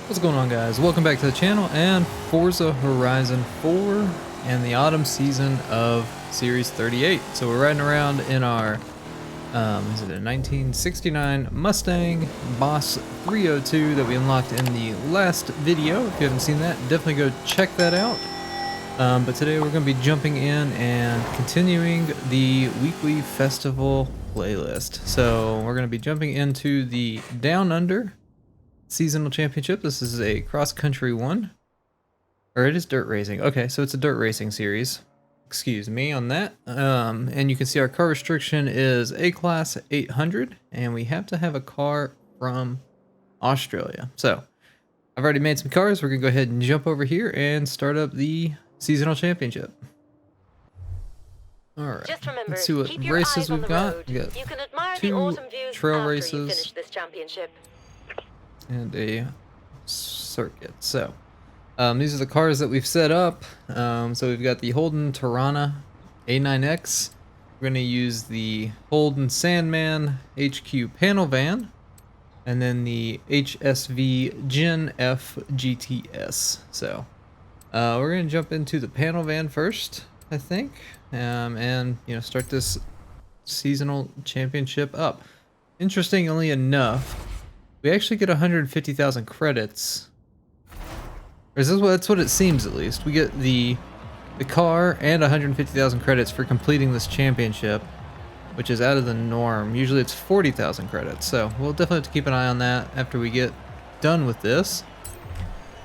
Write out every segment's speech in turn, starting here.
What's going on, guys? Welcome back to the channel and Forza Horizon 4 and the autumn season of Series 38. So we're riding around in our, is it a 1969 Mustang Boss 302 that we unlocked in the last video. If you haven't seen that, definitely go check that out. But today we're going to be jumping in and continuing the weekly festival playlist. So we're going to be jumping into the Down Under Seasonal Championship. This is a cross-country one. Or it is dirt racing. Okay, so it's a dirt racing series. Excuse me on that. And you can see our car restriction is A-Class 800, and we have to have a car from Australia. So, I've already made some cars. We're going to go ahead and jump over here and start up the Seasonal Championship. Alright, let's see what races we've got. We got two trail races and a circuit. So these are the cars that we've set up. So we've got the Holden Torana A9X. We're going to use the Holden Sandman HQ panel van, and then the HSV Gen F GTS. So we're going to jump into the panel van first, I think, and start this seasonal championship up. Interestingly enough, we actually get 150,000 credits. Or is this that's what it seems, at least. We get the car and 150,000 credits for completing this championship, which is out of the norm. Usually it's 40,000 credits, so we'll definitely have to keep an eye on that after we get done with this.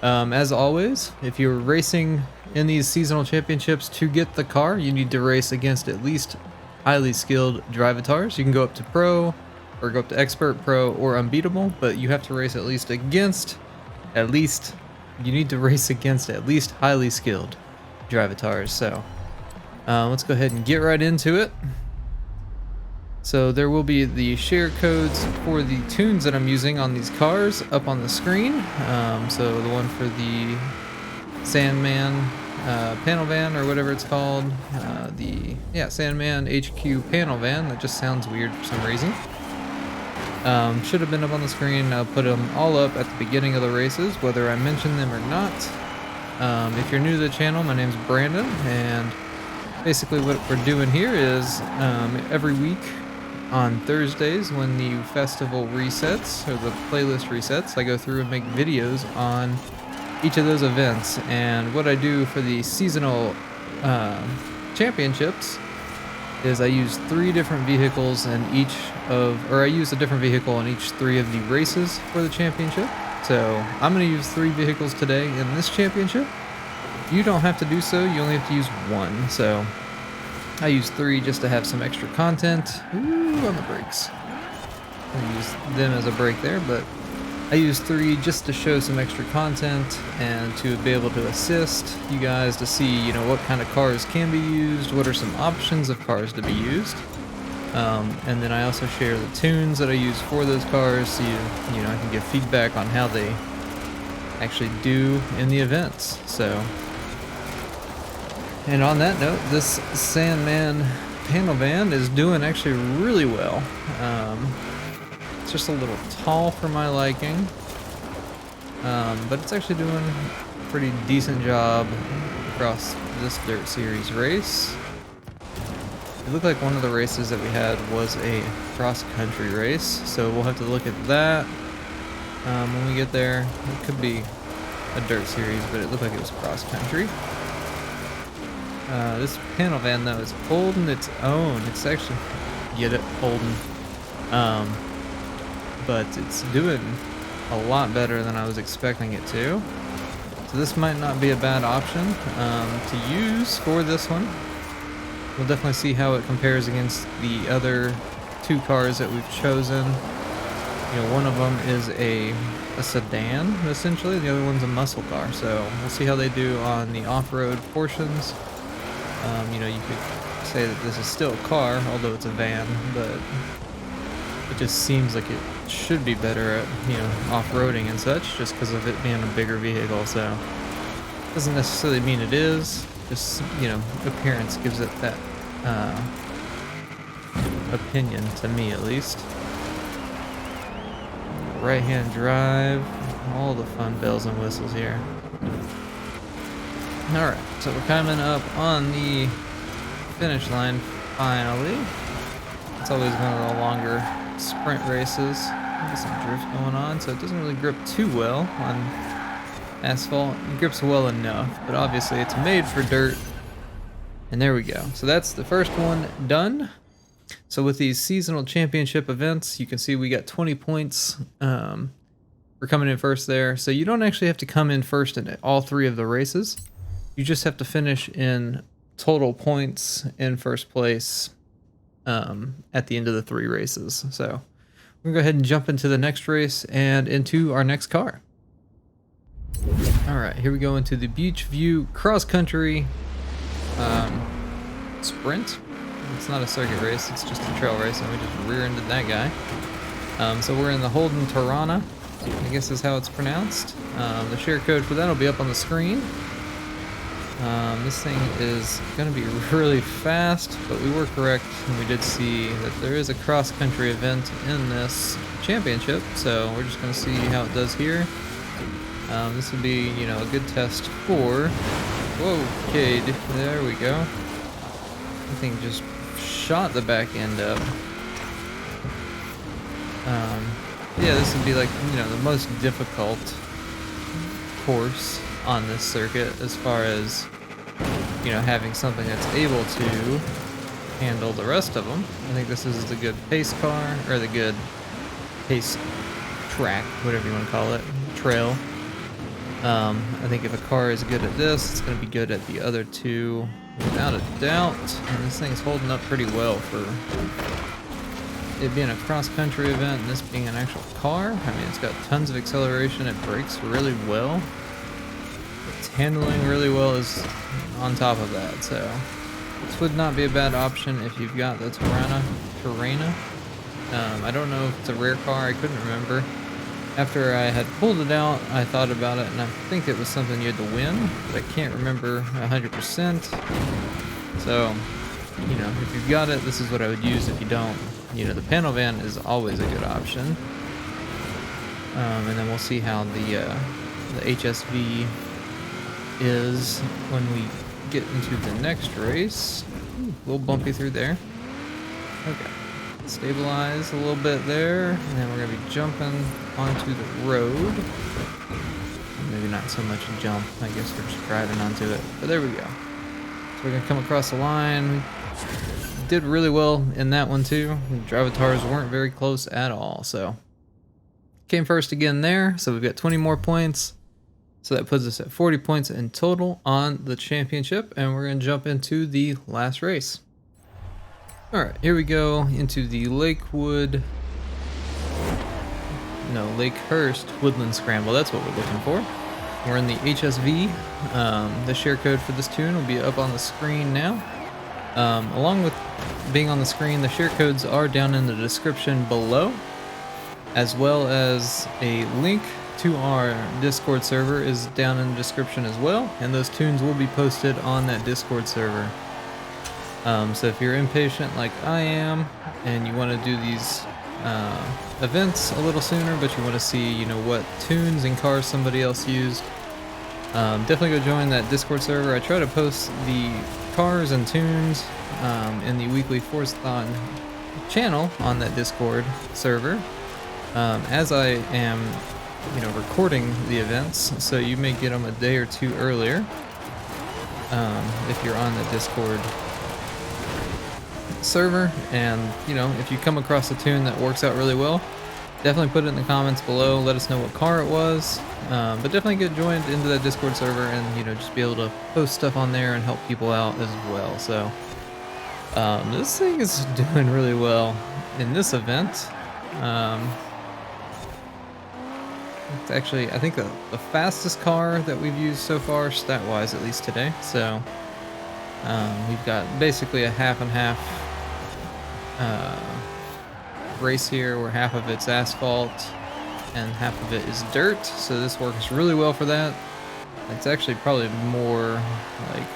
As always, if you're racing in these seasonal championships to get the car, you need to race against at least highly skilled drivatars. You can go up to pro, or go up to expert, pro, or unbeatable, but you have to race you need to race against at least highly skilled drivatars. So let's go ahead and get right into it. So there will be the share codes for the tunes that I'm using on these cars up on the screen. So the one for the Sandman panel van, or whatever it's called, Sandman HQ panel van. That just sounds weird for some reason. Should have been up on the screen. I'll put them all up at the beginning of the races, whether I mention them or not. If you're new to the channel, my name's Brandon, and basically what we're doing here is every week on Thursdays, when the festival resets, or the playlist resets, I go through and make videos on each of those events. And what I do for the seasonal championships is I use 3 different vehicles in I use a different vehicle in each 3 of the races for the championship. So I'm going to use 3 vehicles today in this championship. You don't have to do so, you only have to use 1. So I use 3 just to have some extra content. Ooh, on the brakes. I use them as a brake there, but I use 3 just to show some extra content and to be able to assist you guys to see, what kind of cars can be used, what are some options of cars to be used. And then I also share the tunes that I use for those cars, so I can give feedback on how they actually do in the events. So, and on that note, this Sandman panel van is doing actually really well. It's just a little tall for my liking, but it's actually doing a pretty decent job across this dirt series race. It looked like one of the races that we had was a cross-country race, so we'll have to look at that when we get there. It could be a dirt series, but it looked like it was cross-country. This panel van, though, is holding its own. It's actually, get it, Holden. But it's doing a lot better than I was expecting it to. So this might not be a bad option to use for this one. We'll definitely see how it compares against the other 2 cars that we've chosen. One of them is a sedan, essentially. The other one's a muscle car. So we'll see how they do on the off-road portions. You could say that this is still a car, although it's a van, but it just seems like it should be better at, off-roading and such, just because of it being a bigger vehicle. So doesn't necessarily mean it is, just, appearance gives it that opinion, to me at least. Right-hand drive, all the fun bells and whistles here. Alright, so we're coming up on the finish line finally. It's always one of the longer sprint races. There's some drift going on, so it doesn't really grip too well on asphalt. It grips well enough, but obviously it's made for dirt. And there we go. So that's the first one done. So with these seasonal championship events, you can see we got 20 points for coming in first there. So you don't actually have to come in first in all 3 of the races. You just have to finish in total points in first place at the end of the 3 races. So we're gonna go ahead and jump into the next race and into our next car. All right, here we go into the Beach View Cross Country Sprint. It's not a circuit race, it's just a trail race, and we just rear-ended that guy. So we're in the Holden Torana, I guess is how it's pronounced. The share code for that will be up on the screen. This thing is going to be really fast, but we were correct, and we did see that there is a cross-country event in this championship, so we're just going to see how it does here. This would be, you know, a good test for... Whoa, Cade, there we go. The thing just shot the back end up. Yeah, this would be like, you know, the most difficult course on this circuit as far as, you know, having something that's able to handle the rest of them. I think this is the good pace car, or the good pace track, whatever you want to call it, trail. I think if a car is good at this, it's going to be good at the other 2 without a doubt. And this thing's holding up pretty well for it being a cross-country event and this being an actual car. I mean, it's got tons of acceleration, it brakes really well. It's handling really well is on top of that, so this would not be a bad option if you've got the Torana. I don't know if it's a rare car, I couldn't remember. After I had pulled it out, I thought about it, and I think it was something you had to win, but I can't remember 100%. So, you know, if you've got it, this is what I would use. If you don't, you know, the panel van is always a good option. And then we'll see how the HSV is when we get into the next race. Ooh, a little bumpy through there. Okay. Stabilize a little bit there, and then we're going to be jumping onto the road. Maybe not so much a jump, I guess we're just driving onto it, but there we go. So we're going to come across the line. We did really well in that one too. The Drivatars weren't very close at all, so came first again there. So we've got 20 more points, so that puts us at 40 points in total on the championship, and we're going to jump into the last race. Alright, here we go into the Lakehurst Woodland Scramble. That's what we're looking for. We're in the HSV. The share code for this tune will be up on the screen now. Along with being on the screen, the share codes are down in the description below, as well as a link to our Discord server is down in the description as well, and those tunes will be posted on that Discord server. So if you're impatient like I am and you want to do these events a little sooner, but you want to see, you know, what tunes and cars somebody else used, definitely go join that Discord server. I try to post the cars and tunes in the weekly Forzathon channel on that Discord server, as I am, you know, recording the events, so you may get them a day or 2 earlier if you're on the Discord server. And, you know, if you come across a tune that works out really well, definitely put it in the comments below. Let us know what car it was, but definitely get joined into that Discord server and, you know, just be able to post stuff on there and help people out as well. So this thing is doing really well in this event. It's actually, I think, the fastest car that we've used so far, stat-wise at least today. So we've got basically a half and half race here, where half of it's asphalt and half of it is dirt. So this works really well for that. It's actually probably more like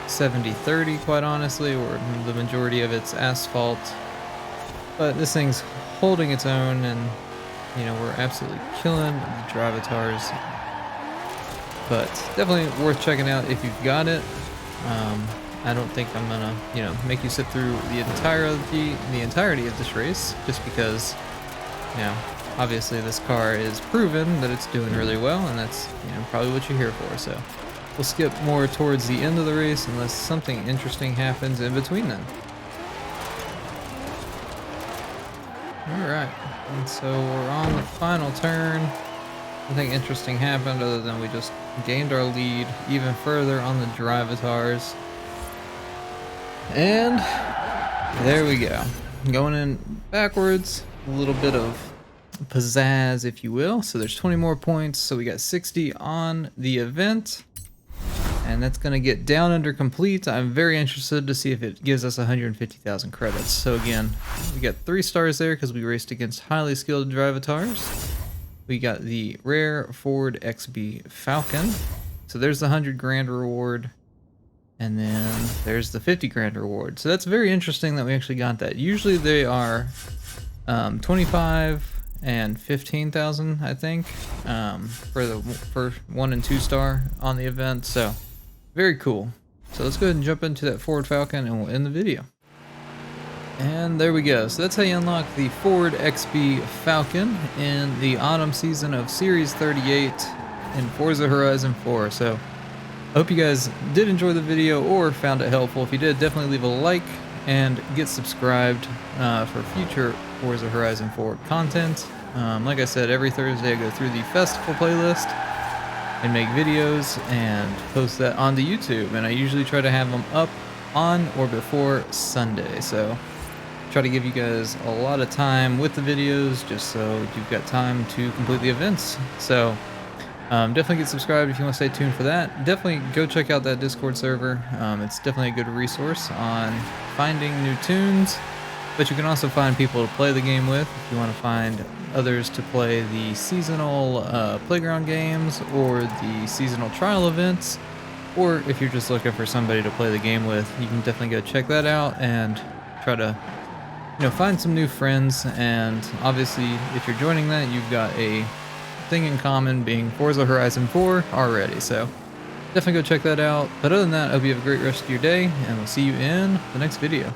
70-30, quite honestly, where the majority of it's asphalt. But this thing's holding its own, and you know, we're absolutely killing the drivatars. But definitely worth checking out if you've got it. I don't think I'm gonna, you know, make you sit through the entirety of this race, just because, you know, obviously this car is proven that it's doing really well, and that's, you know, probably what you're here for. So we'll skip more towards the end of the race unless something interesting happens in between then. All right, and so we're on the final turn. Nothing interesting happened other than we just gained our lead even further on the drivatars. And there we go. Going in backwards, a little bit of pizzazz, if you will. So there's 20 more points. So we got 60 on the event. And that's going to get down under complete. I'm very interested to see if it gives us 150,000 credits. So again, we got 3 stars there because we raced against highly skilled drivatars. We got the rare Ford XB Falcon. So there's the 100 grand reward. And then there's the 50 grand reward. So that's very interesting that we actually got that. Usually they are 25 and 15,000, I think, for the first 1 and 2 star on the event. So very cool. So let's go ahead and jump into that Ford Falcon and we'll end the video. And there we go. So that's how you unlock the Ford XB Falcon in the autumn season of Series 38 in Forza Horizon 4. So I hope you guys did enjoy the video or found it helpful. If you did, definitely leave a like and get subscribed for future Forza Horizon 4 content. Like I said, every Thursday I go through the festival playlist and make videos and post that onto YouTube. And I usually try to have them up on or before Sunday. So try to give you guys a lot of time with the videos just so you've got time to complete the events. So definitely get subscribed if you want to stay tuned for that. Definitely go check out that Discord server. It's definitely a good resource on finding new tunes, but you can also find people to play the game with if you want to find others to play the seasonal playground games or the seasonal trial events, or if you're just looking for somebody to play the game with, you can definitely go check that out and try to, you know, find some new friends. And obviously if you're joining that, you've got a thing in common being Forza Horizon 4 already, so definitely go check that out. But other than that, I hope you have a great rest of your day, and we'll see you in the next video.